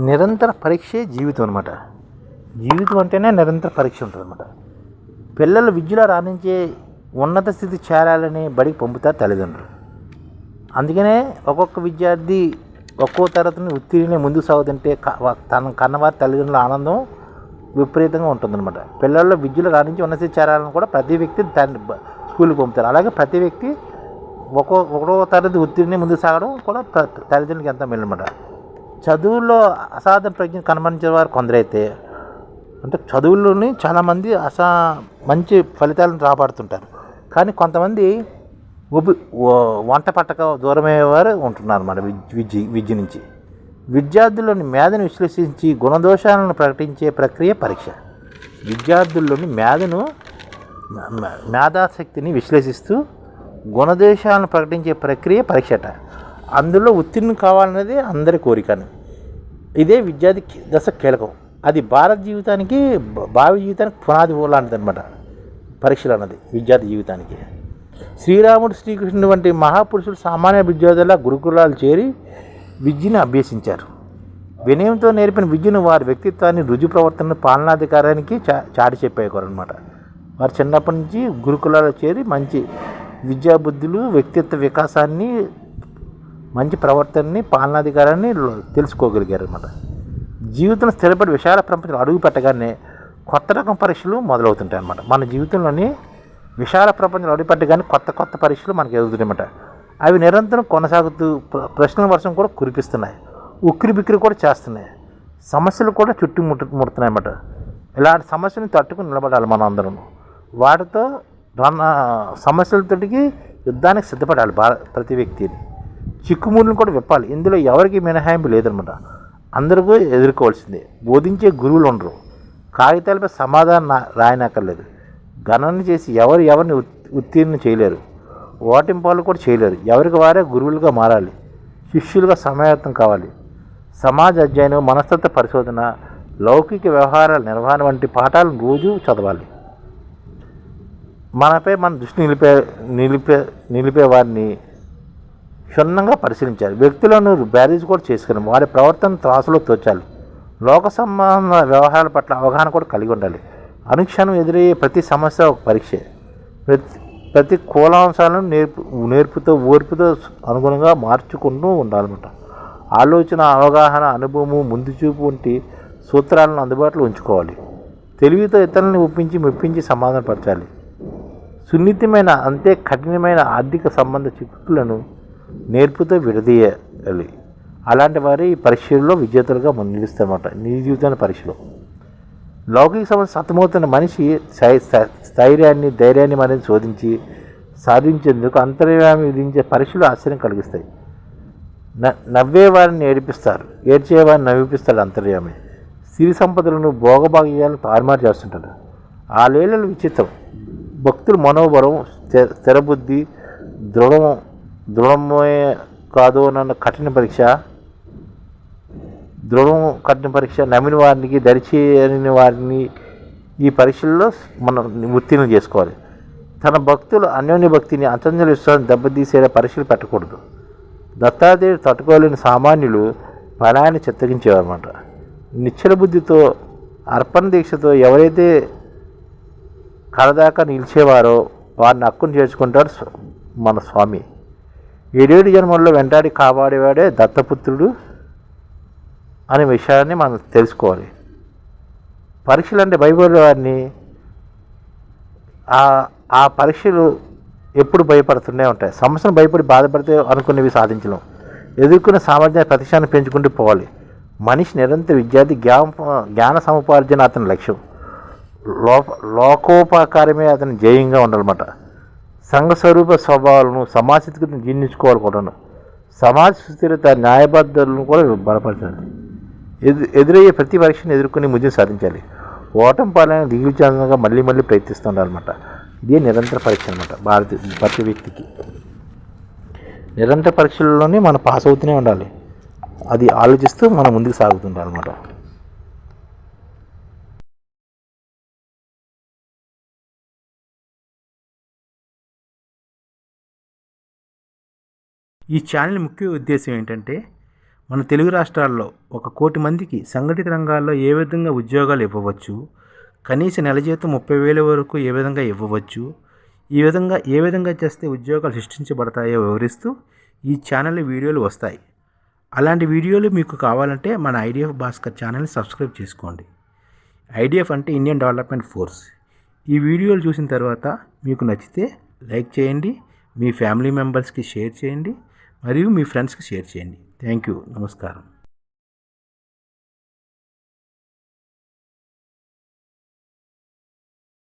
నిరంతర పరీక్షే జీవితం అనమాట. జీవితం అంటేనే నిరంతర పరీక్ష ఉంటుంది అనమాట. పిల్లలు విద్యలో రాణించే ఉన్నత స్థితి చేరాలని బడికి పంపుతారు తల్లిదండ్రులు. అందుకనే ఒక్కొక్క విద్యార్థి ఒక్కో తరగతిని ఉత్తీర్ణులై ముందుకు సాగుతుంటే తన కన్నవారి తల్లిదండ్రుల ఆనందం విపరీతంగా ఉంటుందన్నమాట. పిల్లల్లో విద్యలో రాణించి ఉన్నత స్థితి చేరాలని కూడా ప్రతి వ్యక్తి స్కూల్కి పంపుతారు. అలాగే ప్రతి వ్యక్తి ఒకటో తరగతి ఉత్తీర్ణులై ముందుకు సాగడం కూడా తల్లిదండ్రులకి ఎంత మేలన్నమాట. చదువుల్లో అసాధారణ ప్రజ్ఞ కనబరించే వారు కొందరైతే, అంటే చదువుల్లోని చాలామంది మంచి ఫలితాలను రాబడుతుంటారు. కానీ కొంతమంది వంట పట్టక దూరమయ్యేవారు ఉంటున్నారు అన్నమాట విద్య నుంచి. విద్యార్థుల్లోని మేధను విశ్లేషించి గుణదోషాలను ప్రకటించే ప్రక్రియ పరీక్ష. విద్యార్థుల్లోని మేధాశక్తిని విశ్లేషిస్తూ గుణదోషాలను ప్రకటించే ప్రక్రియ పరీక్షట. అందులో ఉత్తీర్ణం కావాలనేది అందరి కోరికను. ఇదే విద్యార్థి దశ కీలకం. అది భారత జీవితానికి, భావి జీవితానికి పునాది లాంటిది అనమాట. పరీక్షలు అన్నది విద్యార్థి జీవితానికి. శ్రీరాముడు, శ్రీకృష్ణుడు వంటి మహాపురుషులు సామాన్య విద్యార్థుల గురుకులాలు చేరి విద్యను అభ్యసించారు. వినయంతో నేర్పిన విద్యను వారి వ్యక్తిత్వాన్ని, రుజు ప్రవర్తనను, పాలనాధికారానికి చాటి చెప్పేవారనమాట. వారు చిన్నప్పటి నుంచి గురుకులాలు చేరి మంచి విద్యాబుద్ధులు, వ్యక్తిత్వ వికాసాన్ని, మంచి ప్రవర్తనని, పాలనాధికారాన్ని తెలుసుకోగలిగారు అన్నమాట. జీవితంలో స్థిరపడి విశాల ప్రపంచంలో అడుగు పెట్టగానే కొత్త రకం పరీక్షలు మొదలవుతుంటాయి అన్నమాట. మన జీవితంలోని విశాల ప్రపంచంలో అడుగు పెట్టగానే కొత్త పరీక్షలు మనకు ఎదుగుతున్నాయన్నమాట. అవి నిరంతరం కొనసాగుతూ ప్రశ్నల వర్షం కూడా కురిపిస్తున్నాయి, ఉక్కిరి బిక్కిరి కూడా చేస్తున్నాయి, సమస్యలు కూడా ముడుతున్నాయి అన్నమాట. ఇలాంటి సమస్యలను తట్టుకుని నిలబడాలి మనం అందరం. వాటితో సమస్యలతోటికి యుద్ధానికి సిద్ధపడాలి ప్రతి వ్యక్తిని. చిక్కుముళ్ళను కూడా విప్పాలి. ఇందులో ఎవరికి మినహాయింపు లేదనమాట. అందరికీ ఎదుర్కోవాల్సిందే. బోధించే గురువులు ఉండరు. కాగితాలపై సమాధానం రాయనక్కర్లేదు. గణన చేసి ఎవరిని ఉత్తీర్ణం చేయలేరు. ఓటింపాలు కూడా చేయలేరు. ఎవరికి వారే గురువులుగా మారాలి. శిష్యులుగా సమాయత్తం కావాలి. సమాజ అధ్యయనం, మనస్తత్వ పరిశోధన, లౌకిక వ్యవహారాల నిర్వహణ వంటి పాఠాలను రోజు చదవాలి. మనపై మన దృష్టి నిలిపే వారిని క్షుణ్ణంగా పరిశీలించాలి. వ్యక్తులను బ్యారేజ్ కూడా చేసుకుని వారి ప్రవర్తన త్రాసులో తోచాలి. లోక సంబంధ వ్యవహారాల పట్ల అవగాహన కూడా కలిగి ఉండాలి. అనుక్షణం ఎదురయ్యే ప్రతి సమస్య ఒక పరీక్ష. ప్రతి కూలాంశాలను నేర్పుతో, ఓర్పుతో అనుగుణంగా మార్చుకుంటూ ఉండాలన్నమాట. ఆలోచన, అవగాహన, అనుభవము, ముందు చూపు వంటి సూత్రాలను అందుబాటులో ఉంచుకోవాలి. తెలివితో ఇతరులను మెప్పించి సమాధానపరచాలి. సున్నితమైన, అంతే కఠినమైన ఆర్థిక సంబంధ చిక్కులను నేర్పుతో విడదీయాలి. అలాంటి వారి ఈ పరీక్షల్లో విజేతలుగా నిలుస్తారన్నమాట. నిజ జీవితాన్ని పరీక్షలో లౌకిక సమస్య సతమవుతున్న మనిషి స్థైర్యాన్ని, ధైర్యాన్ని మరింత సాధించేందుకు అంతర్యామి విధించే పరీక్షలు ఆశ్చర్యం కలిగిస్తాయి. నవ్వేవారిని ఏడిపిస్తారు, ఏడ్చేవారిని నవ్విపిస్తాడు అంతర్యామి. సిరి సంపదలను, భోగభాగ్యాలను తారుమారు చేస్తుంటాడు. ఆ లీలలు విచిత్రం. భక్తుల మనోబలం, స్థిరబుద్ధి, దృఢమే కాదు అన్న కఠిన పరీక్ష నమ్మిన వారికి, దరిచేయని వారిని ఈ పరీక్షల్లో మనం ఉత్తీర్ణం చేసుకోవాలి. తన భక్తులు అన్యోన్య భక్తిని, అచంచల విశ్వాసం దెబ్బతీసేలా పరీక్షలు పెట్టకూడదు. దత్తాత్రేయుడు తట్టుకోలేని సామాన్యులు ఫలాన్ని చిత్తగించేవారన్నమాట. నిశ్చల బుద్ధితో, అర్పణ దీక్షతో ఎవరైతే కడదాకా నిలిచేవారో వారిని హక్కును చేర్చుకుంటాడు మన స్వామి. 7 జన్మల్లో వెంటాడి కాపాడేవాడే దత్తపుత్రుడు అనే విషయాన్ని మనం తెలుసుకోవాలి. పరీక్షలు అంటే భయపడే వారిని ఆ పరీక్షలు ఎప్పుడు భయపడుతూనే ఉంటాయి. సమస్యను భయపడి బాధపడితే అనుకునేవి సాధించలేం. ఎదుర్కొనే సామర్థ్యాన్ని, ప్రతిష్టాన్ని పెంచుకుంటూ పోవాలి. మనిషి నిరంతర విద్యార్థి, జ్ఞాన సముపార్జన అతని లక్ష్యం. లోకోపకారమే అతని జయంగా ఉండాలన్నమాట. సంఘస్వరూప స్వభావాలను, సమాజ స్థితిని జీర్ణించుకోవాలనుకుంటాను. సమాజ సుస్థిరత, న్యాయబద్ధతలను కూడా బలపరచాలి. ఎదురయ్యే ప్రతి పరీక్షను ఎదుర్కొని ముద్దు సాధించాలి. ఓటమి పాలన దిగులు చెందగా మళ్ళీ ప్రయత్నిస్తుండాలన్నమాట. ఇదే నిరంతర పరీక్ష అనమాట. ప్రతి వ్యక్తికి నిరంతర పరీక్షల్లోనే మనం పాస్ అవుతూనే ఉండాలి. అది ఆలోచిస్తూ మనం ముందుకు సాగుతుండాలన్నమాట. ఈ ఛానల్ ముఖ్య ఉద్దేశం ఏంటంటే మన తెలుగు రాష్ట్రాల్లో 1 కోటి మందికి సంఘటిత రంగాల్లో ఏ విధంగా ఉద్యోగాలు ఇవ్వవచ్చు, కనీస నెల జీతం 30,000 వరకు ఏ విధంగా ఇవ్వవచ్చు, ఏ విధంగా చేస్తే ఉద్యోగాలు సృష్టించబడతాయో వివరిస్తూ ఈ ఛానల్లో వీడియోలు వస్తాయి. అలాంటి వీడియోలు మీకు కావాలంటే మన ఐడిఎఫ్ భాస్కర్ ఛానల్ని సబ్స్క్రైబ్ చేసుకోండి. ఐడిఎఫ్ అంటే ఇండియన్ డెవలప్మెంట్ ఫోర్స్. ఈ వీడియోలు చూసిన తర్వాత మీకు నచ్చితే లైక్ చేయండి, మీ ఫ్యామిలీ మెంబర్స్కి షేర్ చేయండి మరియు మీ ఫ్రెండ్స్కి షేర్ చేయండి. Thank you. నమస్కారం.